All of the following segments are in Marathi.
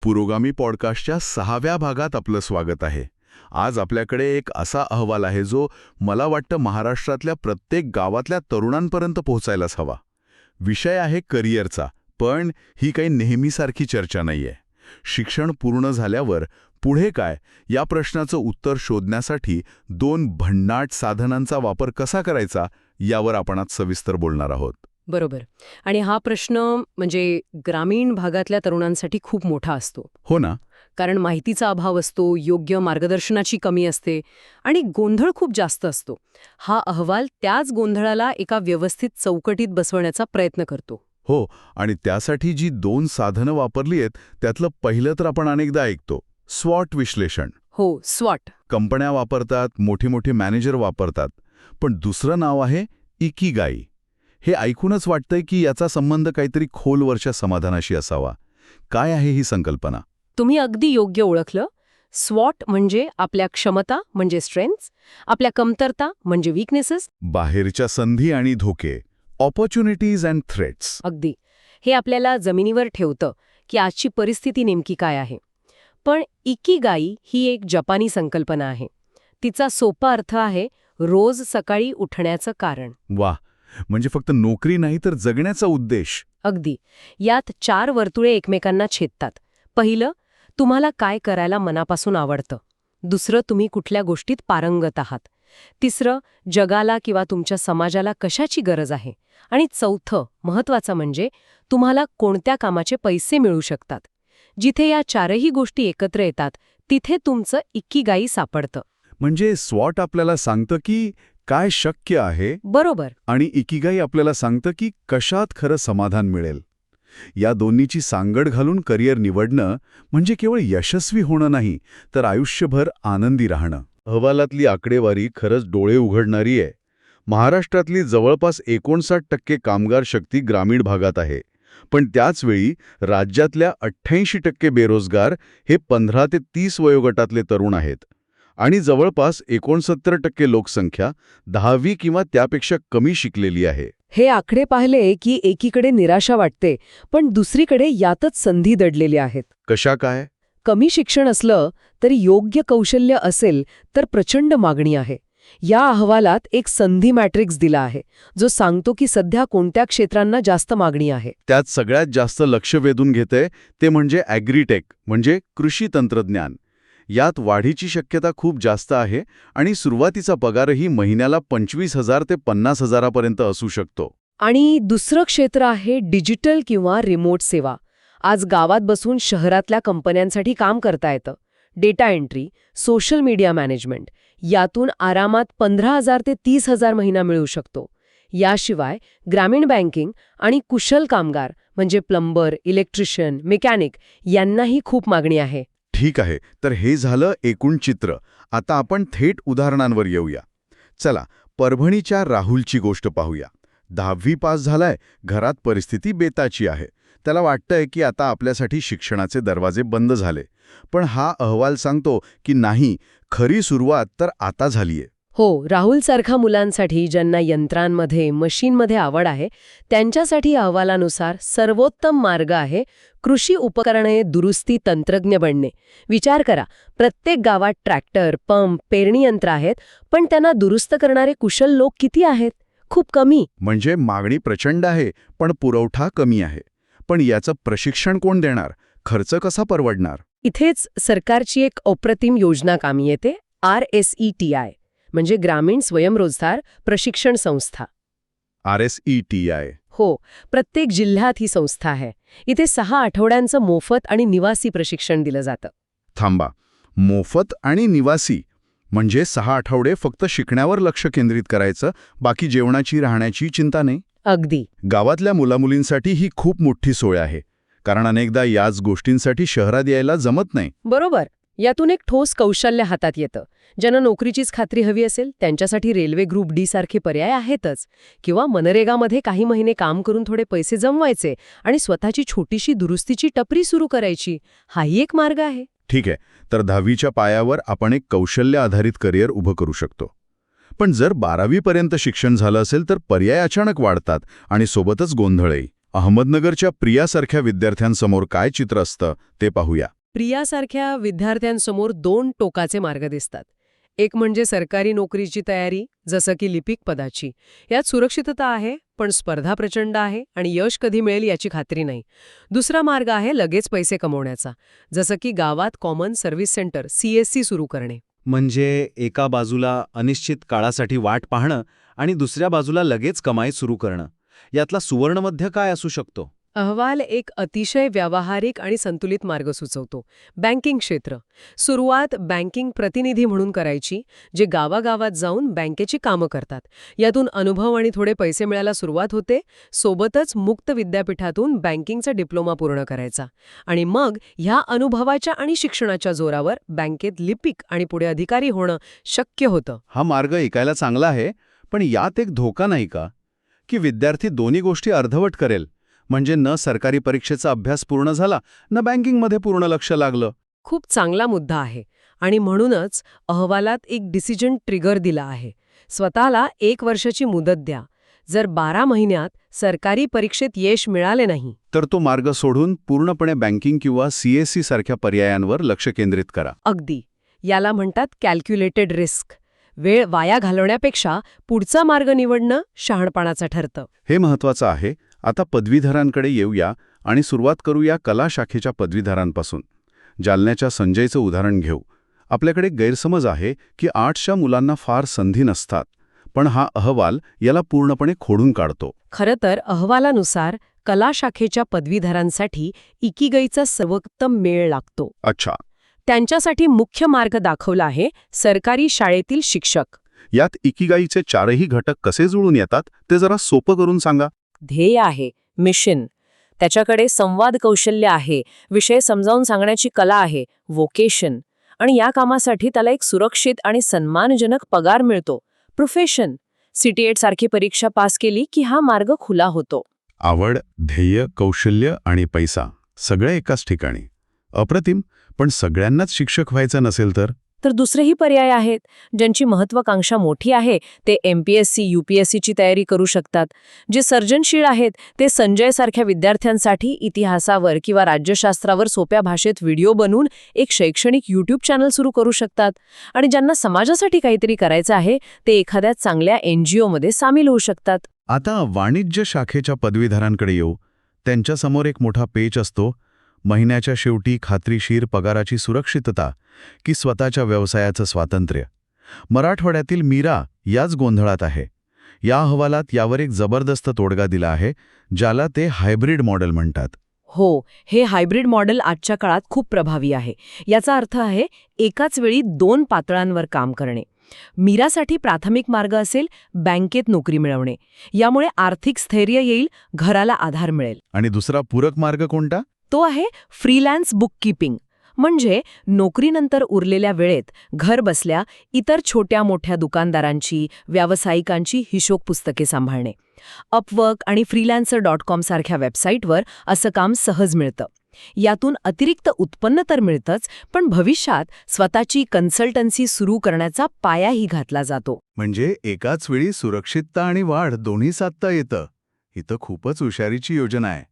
पुरोगामी पॉडकास्टच्या 6व्या भागात आपलं स्वागत आहे. आज आपल्याकडे एक असा अहवाल आहे जो मला वाटतं महाराष्ट्रातल्या प्रत्येक गावातल्या तरुणांपर्यंत पोहोचायलाच हवा. विषय आहे करिअरचा, पण ही काही नेहमीसारखी चर्चा नाहीये. शिक्षण पूर्ण झाल्यावर पुढे काय या प्रश्नाचं उत्तर शोधण्यासाठी 2 भन्नाट साधनांचा वापर कसा करायचा यावर आपण आज सविस्तर बोलणार आहोत. बरोबर. आणि हा प्रश्न म्हणजे ग्रामीण भागातल्या तरुणांसाठी खूप मोठा असतो. हो ना. कारण माहितीचा अभाव असतो, योग्य मार्गदर्शनाची कमी असते आणि गोंधळ खूप जास्त असतो. हा अहवाल त्याच गोंधळाला एका व्यवस्थित चौकटीत बसवण्याचा प्रयत्न करतो. हो, आणि त्यासाठी जी 2 साधनं वापरली आहेत त्यातलं पहिलं तर आपण अनेकदा ऐकतो, स्वॉट विश्लेषण. हो, स्वॉट. कंपन्या वापरतात, मोठी मॅनेजर वापरतात. पण दुसरं नाव आहे इकिगाई. हे ऐकूनच वाटतंय की याचा संबंध काहीतरी खोलवरच्या समाधानाशी असावा. काय आहे ही संकल्पना? तुम्ही अगदी योग्य ओळखलं. स्वॉट म्हणजे आपल्या क्षमता म्हणजे स्ट्रेंथ्स, आपल्या कमतरता म्हणजे वीकनेसेस. बाहेरच्या संधी आणि धोके, ऑपॉर्च्युनिटीज अँड थ्रेट्स. अगदी. हे आपल्याला जमिनीवर ठेवतं की आजची परिस्थिती नेमकी काय आहे. पण इकिगाई ही एक जपानी संकल्पना आहे. तिचा सोपा अर्थ आहे रोज सकाळी उठण्याचं कारण. वाह, म्हणजे फक्त नोकरी नाही तर जगण्याचा उद्देश. अगदी. यात 4 वर्तुळे एकमेकांना छेदतात. पहिलं, तुम्हाला काय करायला मनापासून आवडतं. दुसरं, तुम्ही कुठल्या गोष्टीत पारंगत आहात. तिसरं, जगाला किंवा तुमच्या समाजाला कशाची गरज आहे. आणि चौथं, महत्वाचं म्हणजे तुम्हाला कोणत्या कामाचे पैसे मिळू शकतात. जिथे या 4ही गोष्टी एकत्र येतात तिथे तुमचं इकिगाई सापडतं. म्हणजे स्वॉट आपल्याला सांगतं की काय शक्य आहे, बरोबर. आणि इकिगाई आपल्याला सांगतं की कशात खरं समाधान मिळेल. या दोन्हीची सांगड घालून करिअर निवडणं म्हणजे केवळ यशस्वी होणं नाही, तर आयुष्यभर आनंदी राहणं. अहवालातली आकडेवारी खरंच डोळे उघडणारी आहे. महाराष्ट्रातली जवळपास 59% कामगार शक्ती ग्रामीण भागात आहे. पण त्याचवेळी राज्यातल्या 88% बेरोजगार हे 15 ते 30 वयोगटातले तरुण आहेत. आणि जवळपास 69% लोकसंख्या 10वी किंवा त्यापेक्षा कमी शिकलेली आहे. हे आकडे पाहिले की एकीकडे निराशा वाटते, पण दुसरीकडे यातच संधी दडलेल्या आहेत. कशा काय? कमी शिक्षण असलं तरी योग्य कौशल्य असेल तर प्रचंड मागणी आहे. या अहवालात एक संधी मॅट्रिक्स दिला आहे जो सांगतो की सध्या कोणत्या क्षेत्रांना जास्त मागणी आहे. त्यात सगळ्यात जास्त लक्ष वेधून घेतंय ते म्हणजे ॲग्रीटेक, म्हणजे कृषी तंत्रज्ञान. यात वाढीची शक्यता खूप जास्त आहे आणि सुरुवातीचा पगारही महिन्याला 25,000 ते 50,000 पर्यंत असू शकतो. आणि दुसरं क्षेत्र आहे डिजिटल किंवा रिमोट सेवा. आज गावात बसून शहरातल्या कंपन्यांसाठी काम करता येतं. Data entry, social media management यातून आरामात 15,000 ते 30,000 महिना मिळू शकतो. याशिवाय ग्रामीण बँकिंग आणि कुशल कामगार म्हणजे प्लंबर, इलेक्ट्रिशियन, मेकॅनिक यांनाही खूप मागणी आहे. ठीक आहे, तर हे झालं एकूण चित्र. आता आपण थेट उदाहरणांवर येऊया. चला, परभणीच्या राहुलची गोष्ट पाहूया. 10वी पास झालाय, घरात परिस्थिती बेताची आहे. त्याला वाटतंय की आता आपल्यासाठी शिक्षणाचे दरवाजे बंद झाले. पण हा अहवाल सांगतो की नाही, खरी सुरुवात तर आता झालीये. हो, राहुलसारख्या मुलांसाठी ज्यांना यंत्रांमध्ये, मशीनमध्ये आवड आहे, त्यांच्यासाठी अहवालानुसार सर्वोत्तम मार्ग आहे कृषी उपकरणे दुरुस्ती तंत्रज्ञ बनणे. विचार करा, प्रत्येक गावात ट्रॅक्टर, पंप, पेरणी यंत्र आहेत, पण त्यांना दुरुस्त करणारे कुशल लोक किती आहेत? खूप कमी. म्हणजे मागणी प्रचंड आहे, पण पुरवठा कमी आहे. पण याचं प्रशिक्षण कोण देणार? खर्च कसा परवडणार? इथेच सरकारची एक अप्रतिम योजना कामी येते, RSETI म्हणजे ग्रामीण स्वयंरोजगार प्रशिक्षण संस्था. RSETI. हो, प्रत्येक जिल्ह्यात ही संस्था आहे. इथे 6 आठवड्यांचं मोफत आणि निवासी प्रशिक्षण दिलं जातं. थांबा, मोफत आणि निवासी म्हणजे 6 आठवडे फक्त शिकण्यावर लक्ष केंद्रित करायचं, बाकी जेवणाची राहण्याची चिंता नाही? अगदी. गावातल्या मुलामुलींसाठी ही खूप मोठी सोय आहे, कारण अनेकदा याच गोष्टींसाठी शहरात यायला जमत नाही. बरोबर. यातून एक ठोस कौशल्य हातात येतं. ज्यांना नोकरीचीच खात्री हवी असेल त्यांच्यासाठी रेल्वे ग्रुप डी सारखे पर्याय आहेतच. किंवा मनरेगामध्ये काही महिने काम करून थोडे पैसे जमवायचे आणि स्वतःची छोटीशी दुरुस्तीची टपरी सुरू करायची. हाही एक मार्ग आहे. ठीक आहे, तर 10वीच्या पायावर आपण एक कौशल्य आधारित करिअर उभं करू शकतो. पण जर 12वी पर्यंत शिक्षण झालं असेल तर पर्याय अचानक वाढतात आणि सोबतच गोंधळही. अहमदनगरच्या प्रियासारख्या विद्यार्थ्यांसमोर काय चित्र असतं ते पाहूया. प्रियासारख्या विद्यार्थ्यांसमोर 2 टोकाचे मार्ग दिसतात. एक म्हणजे सरकारी नोकरीची तयारी, जसं की लिपिक पदाची. यात सुरक्षितता आहे, पण स्पर्धा प्रचंड आहे आणि यश कधी मिळेल याची खात्री नाही. दुसरा मार्ग आहे लगेच पैसे कमवण्याचा, जसं की गावात कॉमन सर्व्हिस सेंटर CSC सुरू करणे. म्हणजे एका बाजूला अनिश्चित काळासाठी वाट पाहणं आणि दुसऱ्या बाजूला लगेच कमाई सुरू करणं. यातला सुवर्णमध्य काय असू शकतो? अहवाल एक अतिशय व्यावहारिक आणि संतुलित मार्ग सुचवतो. बँकिंग क्षेत्र. सुरुवात बँकिंग प्रतिनिधी म्हणून करायची, जे गावागावात जाऊन बँकेची कामं करतात. यातून अनुभव आणि थोडे पैसे मिळायला सुरुवात होते. सोबतच मुक्त विद्यापीठातून बँकिंगचा डिप्लोमा पूर्ण करायचा. आणि मग ह्या अनुभवाच्या आणि शिक्षणाच्या जोरावर बँकेत लिपिक आणि पुढे अधिकारी होणं शक्य होतं. हा मार्ग ऐकायला चांगला आहे, पण यात एक धोका नाही का, की विद्यार्थी दोन्ही गोष्टी अर्धवट करेल? म्हणजे न सरकारी परीक्षेचा अभ्यास पूर्ण झाला, न बँकिंगमध्ये पूर्ण लक्ष लागलं. खूप चांगला मुद्दा आहे आणि म्हणूनच अहवालात एक डिसिजन ट्रिगर दिला आहे. स्वतःला 1 वर्षाची मुदत द्या. जर 12 महिन्यात सरकारी परीक्षेत यश मिळाले नाही, तर तो मार्ग सोडून पूर्णपणे बँकिंग किंवा CSC सारख्या पर्यायांवर लक्ष केंद्रित करा. अगदी. याला म्हणतात कॅल्क्युलेटेड रिस्क. वेळ वाया घालवण्यापेक्षा पुढचा मार्ग निवडणं शहाणपणाचं ठरतं. हे महत्वाचं आहे. आता पदवीधरांकडे येऊया आणि सुरुवात करूया कला शाखेच्या पदवीधरांपासून. जालन्याच्या संजयचं उदाहरण घेऊ. आपल्याकडे गैरसमज आहे की आर्ट्सच्या मुलांना फार संधी नसतात, पण हा अहवाल याला पूर्णपणे खोडून काढतो. खरं तर अहवालानुसार कला शाखेच्या पदवीधरांसाठी इकिगईचा सर्वोत्तम मेळ लागतो. अच्छा. त्यांच्यासाठी मुख्य मार्ग दाखवला आहे सरकारी शाळेतील शिक्षक. यात इकिगाईचे 4ही घटक कसे जुळून येतात ते जरा सोपं करून सांगा. ध्येय आहे, मिशन. त्याच्याकडे संवाद कौशल्य आहे, विषय समजावून सांगण्याची कला आहे, वोकेशन. आणि या कामासाठी त्याला एक सुरक्षित आणि सन्मानजनक पगार मिळतो, प्रोफेशन. CTET सारखी परीक्षा पास केली की हा मार्ग खुला होतो. आवड, ध्येय, कौशल्य आणि पैसा सगळे एकाच ठिकाणी. अप्रतिम. पण सगळ्यांनाच शिक्षक व्हायचं नसेल तर दुसरेही पर्याय आहेत. ज्यांची महत्वाकांक्षा मोठी आहे ते MPSC, UPSCची तयारी करू शकतात. जे सर्जनशील आहेत ते संजयसारख्या विद्यार्थ्यांसाठी इतिहासावर किंवा राज्यशास्त्रावर सोप्या भाषेत व्हिडिओ बनवून एक शैक्षणिक YouTube चॅनल सुरू करू शकतात. आणि ज्यांना समाजासाठी काहीतरी करायचं आहे ते एखाद्या चांगल्या NGOमध्ये सामील होऊ शकतात. आता वाणिज्य शाखेच्या पदवीधरांकडे येऊ. त्यांच्यासमोर एक मोठा पेच असतो. महिन्याच्या शेवटी खात्रीशीर पगाराची सुरक्षितता की स्वतःच्या व्यवसायाचं स्वातंत्र्य. मराठवाड्यातील मीरा याच गोंधळात आहे. या अहवालात यावर एक जबरदस्त तोडगा दिला आहे, ज्याला ते हायब्रिड मॉडेल म्हणतात. हो, हे हायब्रिड मॉडेल आजच्या काळात खूप प्रभावी आहे. याचा अर्थ आहे एकाच वेळी 2 पातळ्यांवर काम करणे. मीरासाठी प्राथमिक मार्ग असेल बँकेत नोकरी मिळवणे. यामुळे आर्थिक स्थैर्य येईल, घराला आधार मिळेल. आणि दुसरा पूरक मार्ग कोणता? तो आहे फ्रीलान्स बुककीपिंग. म्हणजे नोकरीनंतर उरलेल्या वेळेत घर बसल्या इतर छोट्या मोठ्या दुकानदारांची, व्यावसायिकांची हिशोब पुस्तके सांभाळणे. अपवर्क आणि freelancer.com सारख्या वेबसाईटवर असं काम सहज मिळतं. यातून अतिरिक्त उत्पन्न तर मिळतंच, पण भविष्यात स्वतःची कन्सल्टन्सी सुरू करण्याचा पायाही घातला जातो. म्हणजे एकाच वेळी सुरक्षितता आणि वाढ दोन्ही साधता येतं. ही तर खूपच हुशारीची योजना आहे.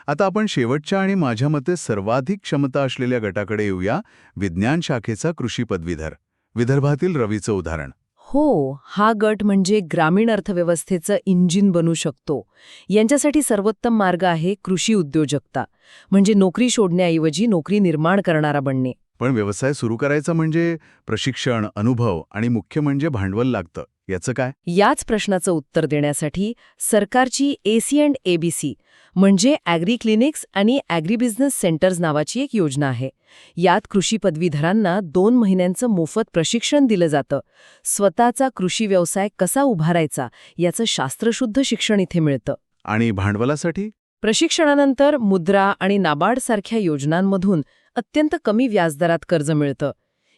आता आपण शेवटच्या आणि माझ्या मते सर्वाधिक क्षमता असलेल्या गटाकडे येऊया. विज्ञान शाखेचा कृषी पदवीधर. विदर्भातील रवीचं उदाहरण. हो, हा गट म्हणजे ग्रामीण अर्थव्यवस्थेचं इंजिन बनू शकतो. यांच्यासाठी सर्वोत्तम मार्ग आहे कृषी उद्योजकता. म्हणजे नोकरी शोधण्याऐवजी नोकरी निर्माण करणारा बनणे. पण व्यवसाय सुरू करायचा म्हणजे प्रशिक्षण, अनुभव आणि मुख्य म्हणजे भांडवल लागतं. याचं काय? याच प्रश्नाचं उत्तर देण्यासाठी सरकारची AC&ABC म्हणजे ॲग्री क्लिनिक्स आणि ॲग्री बिझनेस सेंटर्स नावाची एक योजना आहे. यात कृषी पदवीधरांना 2 महिन्यांचं मोफत प्रशिक्षण दिलं जातं. स्वतःचा कृषी व्यवसाय कसा उभारायचा याचं शास्त्रशुद्ध शिक्षण इथे मिळतं. आणि भांडवलासाठी? प्रशिक्षणानंतर मुद्रा आणि नाबार्ड सारख्या योजनांमधून अत्यंत कमी व्याजदरात कर्ज मिळतं.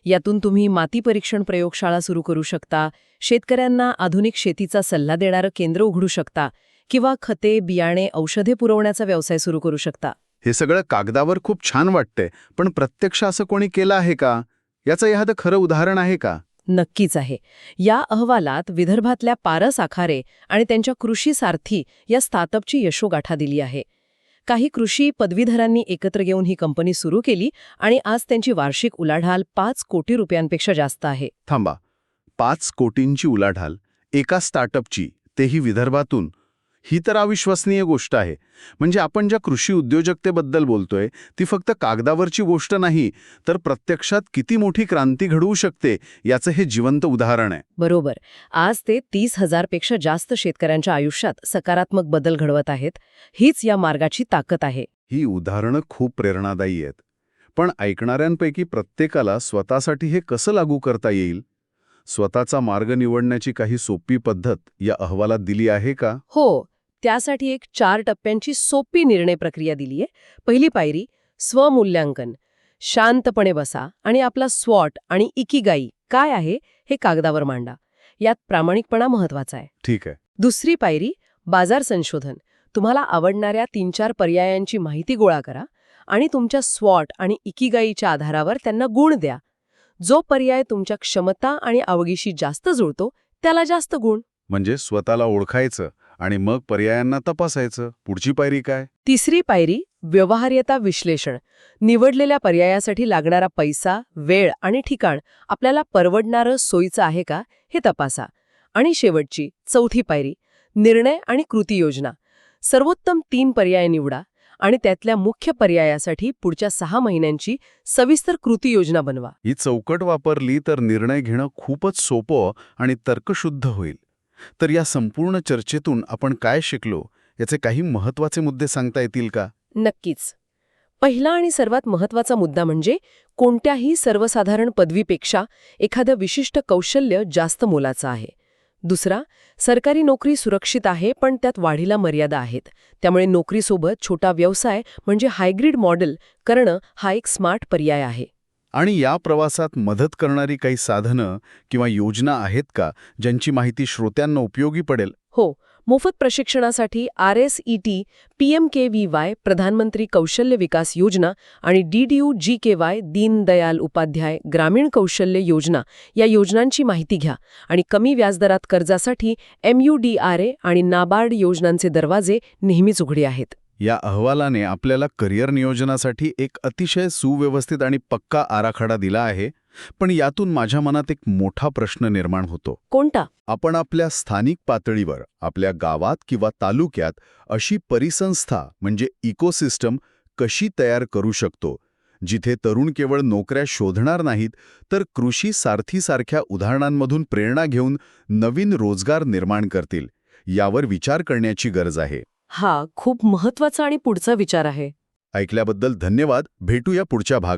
यातून तुम्ही माती परीक्षण प्रयोगशाळा सुरू करू शकता, शेतकऱ्यांना आधुनिक शेतीचा सल्ला देणारं केंद्र उघडू शकता किंवा खते, बियाणे, औषधे पुरवण्याचा व्यवसाय सुरू करू शकता. हे सगळं कागदावर खूप छान वाटतंय, पण प्रत्यक्ष असं कोणी केलं आहे का? याचं एखादं खरं उदाहरण आहे का? नक्कीच आहे. या अहवालात विदर्भातल्या पारस आखारे आणि त्यांच्या कृषी सारथी या स्टार्टअपची यशोगाथा दिली आहे. काही कृषी पदवीधरांनी एकत्र येऊन ही कंपनी सुरू केली आणि आज त्यांची वार्षिक उलाढाल 5 कोटी रुपयांपेक्षा जास्त आहे. थांबा, 5 कोटींची उलाढाल एका स्टार्टअपची, तेही विदर्भातून. ही तर अविश्वसनीय गोष्ट आहे. म्हणजे आपण ज्या कृषी उद्योजकतेबद्दल बोलतोय ती फक्त कागदावरची गोष्ट नाही, तर प्रत्यक्षात किती मोठी क्रांती घडवू शकते याचं हे जिवंत उदाहरण आहे. बरोबर. आज ते 30,000 पेक्षा जास्त शेतकऱ्यांच्या आयुष्यात सकारात्मक बदल घडवत आहेत. हीच या मार्गाची ताकद आहे. ही उदाहरणं खूप प्रेरणादायी आहेत. पण ऐकणाऱ्यांपैकी प्रत्येकाला स्वतःसाठी हे कसं लागू करता येईल? स्वतःचा मार्ग निवडण्याची काही सोपी पद्धत या अहवालात दिली आहे का? हो, त्यासाठी एक 4 टप्प्यांची सोपी निर्णय प्रक्रिया दिलीये. पहिली पायरी, स्वमूल्यांकन. शांतपणे बसा आणि आपला स्वॉट आणि इकिगाई काय आहे हे कागदावर मांडा. यात प्रामाणिकपणा महत्वाचा आहे. ठीक आहे. दुसरी पायरी, बाजार संशोधन. तुम्हाला आवडणाऱ्या 3-4 पर्यायांची माहिती गोळा करा आणि तुमच्या स्वॉट आणि इकिगाईच्या आधारावर त्यांना गुण द्या. जो पर्याय तुमच्या क्षमता आणि आवडीशी जास्त जुळतो त्याला जास्त गुण. म्हणजे स्वतःला ओळखायचं आणि मग पर्यायांना तपासायचं. पुढची पायरी काय? तिसरी पायरी, व्यवहार्यता विश्लेषण. निवडलेल्या पर्यायासाठी लागणारा पैसा, वेळ आणि ठिकाण आपल्याला परवडणारं सोयीचं आहे का हे तपासा. आणि शेवटची, चौथी पायरी, निर्णय आणि कृती योजना. सर्वोत्तम 3 पर्याय निवडा आणि त्यातल्या मुख्य पर्यायासाठी पुढच्या 6 महिन्यांची सविस्तर कृती योजना बनवा. ही चौकट वापरली तर निर्णय घेणं खूपच सोपं आणि तर्कशुद्ध होईल. तर या संपूर्ण चर्चेतून आपण काय शिकलो याचे काही महत्त्वाचे मुद्दे सांगता येतील का? नक्कीच. पहिला आणि सर्वात महत्त्वाचा मुद्दा म्हणजे कोणत्याही सर्वसाधारण पदवीपेक्षा एखादं विशिष्ट कौशल्य जास्त मोलाचं आहे. दुसरा, सरकारी नोकरी सुरक्षित आहे पण त्यात वाढीला मर्यादा आहेत. त्यामुळे नोकरीसोबत छोटा व्यवसाय म्हणजे हायब्रिड मॉडेल करणं हा एक स्मार्ट पर्याय आहे. आणि या प्रवासात मदत करणारी काही साधनं किंवा योजना आहेत का ज्यांची माहिती श्रोत्यांना उपयोगी पडेल? हो, मोफत प्रशिक्षणासाठी RSET, PMKVY प्रधानमंत्री कौशल्य विकास योजना आणि DDU-GKY दीनदयाल उपाध्याय ग्रामीण कौशल्य योजना या योजनांची माहिती घ्या आणि कमी व्याजदरात कर्जासाठी MUDRA आणि नाबार्ड योजनांचे दरवाजे नेहमीच उघडे आहेत. या अहवालाने आपल्याला करिअर नियोजनासाठी एक अतिशय सुव्यवस्थित आणि पक्का आराखडा दिला आहे. पण यातून माझ्या मनात एक मोठा प्रश्न निर्माण होतो. कोणता? आपण आपल्या स्थानिक पातळीवर, आपल्या गावात किंवा तालुक्यात अशी परिसंस्था म्हणजे इकोसिस्टम कशी तयार करू शकतो, जिथे तरुण केवळ नोकऱ्या शोधणार नाहीत, तर कृषी सारथीसारख्या उदाहरणांमधून प्रेरणा घेऊन नवीन रोजगार निर्माण करतील, यावर विचार करण्याची गरज आहे. हा खूप महत्वाचा आणि पुढचा विचार आहे. ऐकल्याबद्दल धन्यवाद. भेटूया पुढच्या भागात.